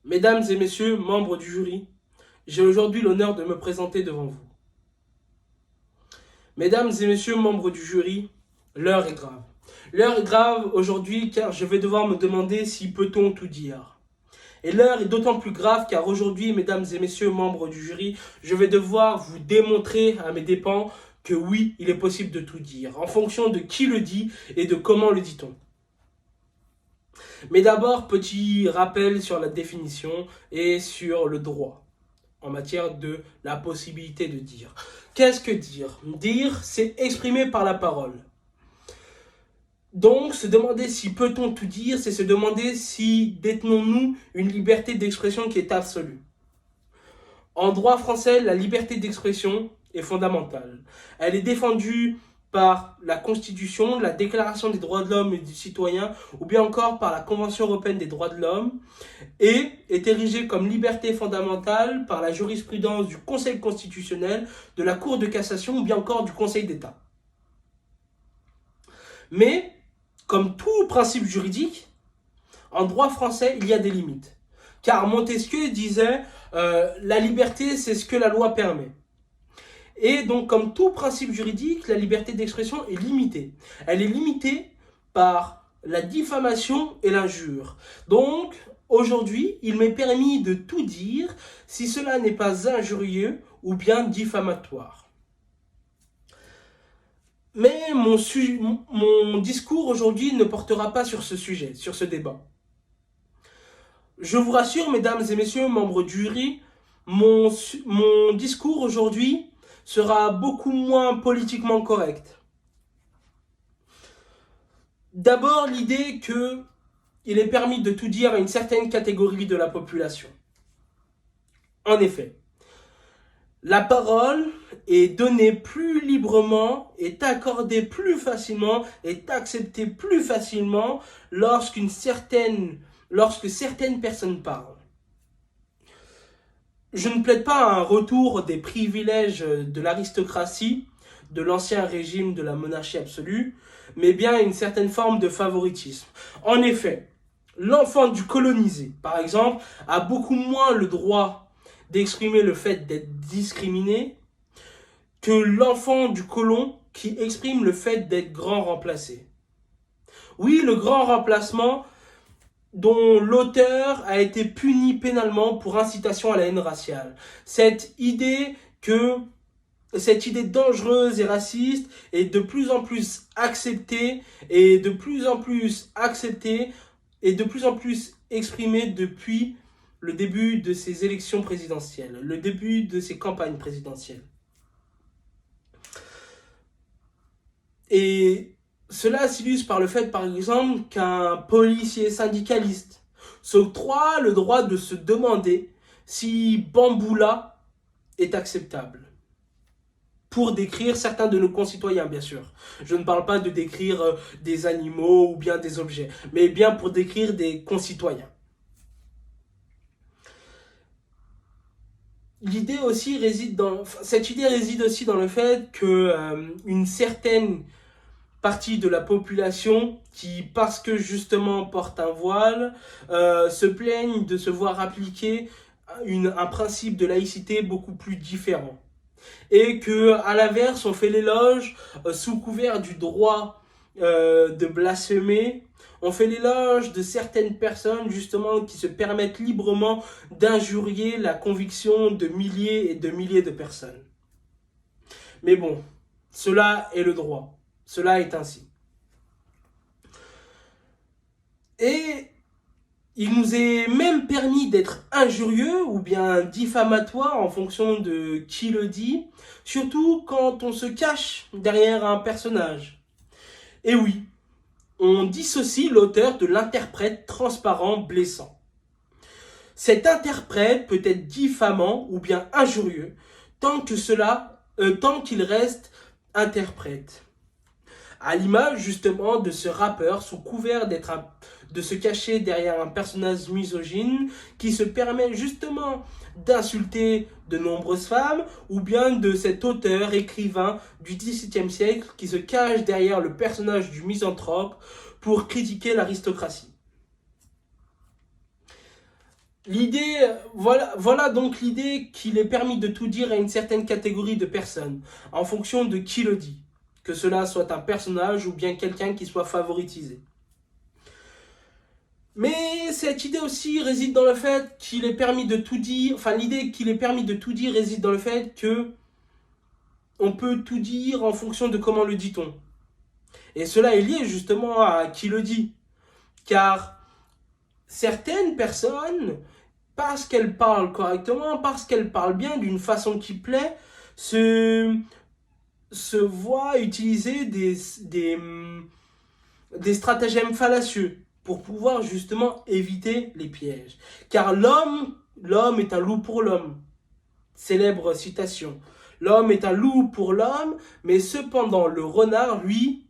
Mesdames et messieurs, membres du jury, j'ai aujourd'hui l'honneur de me présenter devant vous. Mesdames et messieurs, membres du jury, l'heure est grave. L'heure est grave aujourd'hui car je vais devoir me demander si peut-on tout dire. Et l'heure est d'autant plus grave car aujourd'hui, mesdames et messieurs, membres du jury, je vais devoir vous démontrer à mes dépens que oui, il est possible de tout dire, en fonction de qui le dit et de comment le dit-on. Mais d'abord, petit rappel sur la définition et sur le droit en matière de la possibilité de dire. Qu'est-ce que dire? Dire, c'est exprimer par la parole. Donc, se demander si peut-on tout dire, c'est se demander si détenons-nous une liberté d'expression qui est absolue. En droit français, la liberté d'expression est fondamentale. Elle est défendue par la Constitution, la Déclaration des droits de l'homme et du citoyen, ou bien encore par la Convention européenne des droits de l'homme, et est érigée comme liberté fondamentale par la jurisprudence du Conseil constitutionnel, de la Cour de cassation ou bien encore du Conseil d'État. Mais, comme tout principe juridique, en droit français, il y a des limites. Car Montesquieu disait la liberté, c'est ce que la loi permet. Et donc, comme tout principe juridique, la liberté d'expression est limitée. Elle est limitée par la diffamation et l'injure. Donc, aujourd'hui, il m'est permis de tout dire si cela n'est pas injurieux ou bien diffamatoire. Mais mon discours aujourd'hui ne portera pas sur ce sujet, sur ce débat. Je vous rassure, mesdames et messieurs, membres du jury, mon discours aujourd'hui sera beaucoup moins politiquement correct. D'abord, l'idée qu'il est permis de tout dire à une certaine catégorie de la population. En effet, la parole est donnée plus librement, est accordée plus facilement, est acceptée plus facilement lorsque certaines personnes parlent. Je ne plaide pas à un retour des privilèges de l'aristocratie, de l'ancien régime de la monarchie absolue, mais bien à une certaine forme de favoritisme. En effet, l'enfant du colonisé, par exemple, a beaucoup moins le droit d'exprimer le fait d'être discriminé que l'enfant du colon qui exprime le fait d'être grand remplacé. Oui, le grand remplacement dont l'auteur a été puni pénalement pour incitation à la haine raciale. Cette idée dangereuse et raciste est de plus en plus acceptée et de plus en plus exprimée depuis le début de ces élections présidentielles, le début de ces campagnes présidentielles. Et cela s'illustre par le fait, par exemple, qu'un policier syndicaliste s'octroie le droit de se demander si Bamboula est acceptable. Pour décrire certains de nos concitoyens, bien sûr. Je ne parle pas de décrire des animaux ou bien des objets, mais bien pour décrire des concitoyens. Cette idée réside aussi dans le fait que une certaine partie de la population qui, parce que justement porte un voile, se plaignent de se voir appliquer un principe de laïcité beaucoup plus différent. Et que, à l'inverse, on fait l'éloge sous couvert du droit de blasphémer. On fait l'éloge de certaines personnes justement qui se permettent librement d'injurier la conviction de milliers et de milliers de personnes. Mais bon, cela est le droit. Cela est ainsi. Et il nous est même permis d'être injurieux ou bien diffamatoire en fonction de qui le dit, surtout quand on se cache derrière un personnage. Et oui, on dissocie l'auteur de l'interprète transparent blessant. Cet interprète peut être diffamant ou bien injurieux tant qu'il reste interprète. À l'image justement de ce rappeur sous couvert de se cacher derrière un personnage misogyne qui se permet justement d'insulter de nombreuses femmes, ou bien de cet auteur écrivain du XVIIe siècle qui se cache derrière le personnage du misanthrope pour critiquer l'aristocratie. Voilà donc l'idée qu'il est permis de tout dire à une certaine catégorie de personnes, en fonction de qui le dit, que cela soit un personnage ou bien quelqu'un qui soit favoritisé. Mais cette idée aussi réside dans le fait qu'il est permis de tout dire, enfin l'idée qu'il est permis de tout dire réside dans le fait que on peut tout dire en fonction de comment le dit-on. Et cela est lié justement à qui le dit. Car certaines personnes, parce qu'elles parlent correctement, parce qu'elles parlent bien d'une façon qui plaît, se, se voient utiliser des stratagèmes fallacieux pour pouvoir justement éviter les pièges. Car l'homme est un loup pour l'homme. Célèbre citation. L'homme est un loup pour l'homme, mais cependant le renard, lui,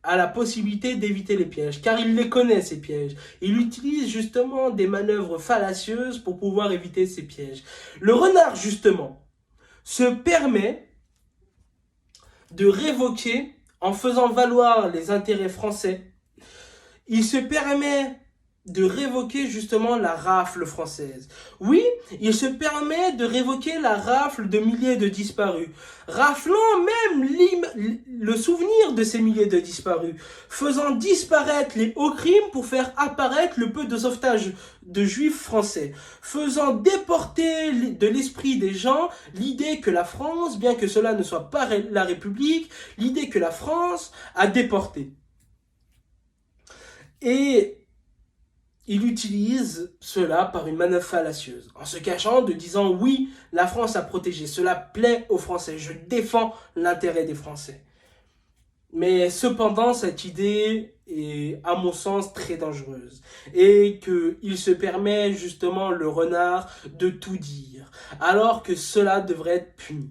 a la possibilité d'éviter les pièges, car il les connaît, ces pièges. Il utilise justement des manœuvres fallacieuses pour pouvoir éviter ces pièges. Le renard, justement, se permet de révoquer, en faisant valoir les intérêts français, il se permet de révoquer justement la rafle française. Oui, il se permet de révoquer la rafle de milliers de disparus, raflant même le souvenir de ces milliers de disparus, faisant disparaître les hauts crimes pour faire apparaître le peu de sauvetage de juifs français, faisant déporter de l'esprit des gens l'idée que la France, bien que cela ne soit pas la République, l'idée que la France a déporté. Et il utilise cela par une manœuvre fallacieuse, en se cachant, de disant oui, la France a protégé, cela plaît aux Français, je défends l'intérêt des Français. Mais cependant, cette idée est, à mon sens, très dangereuse. Et qu'il se permet justement, le renard, de tout dire, alors que cela devrait être puni.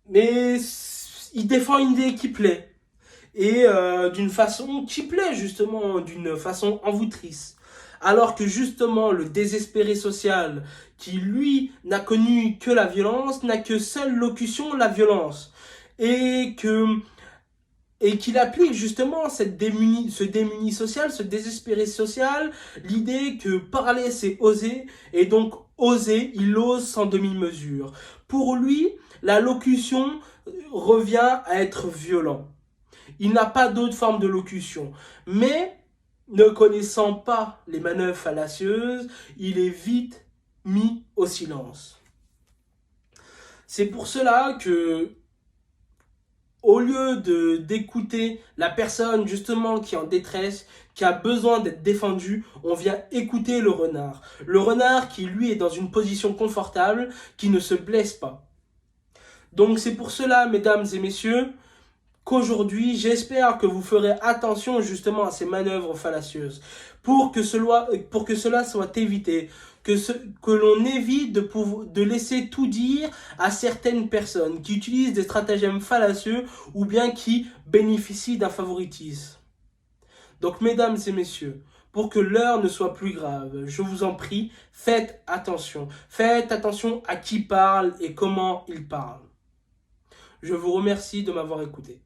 Mais il défend une idée qui plaît. Et d'une façon qui plaît, justement, d'une façon envoûtrice. Alors que justement le désespéré social, qui lui n'a connu que la violence, n'a que seule locution la violence. Et qu'il applique justement ce démuni social, ce désespéré social, l'idée que parler c'est oser, et donc oser, il ose sans demi-mesure. Pour lui, la locution revient à être violent. Il n'a pas d'autre forme de locution. Mais, ne connaissant pas les manœuvres fallacieuses, il est vite mis au silence. C'est pour cela que, au lieu d'écouter la personne justement qui est en détresse, qui a besoin d'être défendue, on vient écouter le renard. Le renard qui lui est dans une position confortable, qui ne se blesse pas. Donc c'est pour cela, mesdames et messieurs, qu'aujourd'hui, j'espère que vous ferez attention justement à ces manœuvres fallacieuses pour que cela soit évité, que l'on évite de laisser tout dire à certaines personnes qui utilisent des stratagèmes fallacieux ou bien qui bénéficient d'un favoritisme. Donc, mesdames et messieurs, pour que l'heure ne soit plus grave, je vous en prie, faites attention. Faites attention à qui parle et comment il parle. Je vous remercie de m'avoir écouté.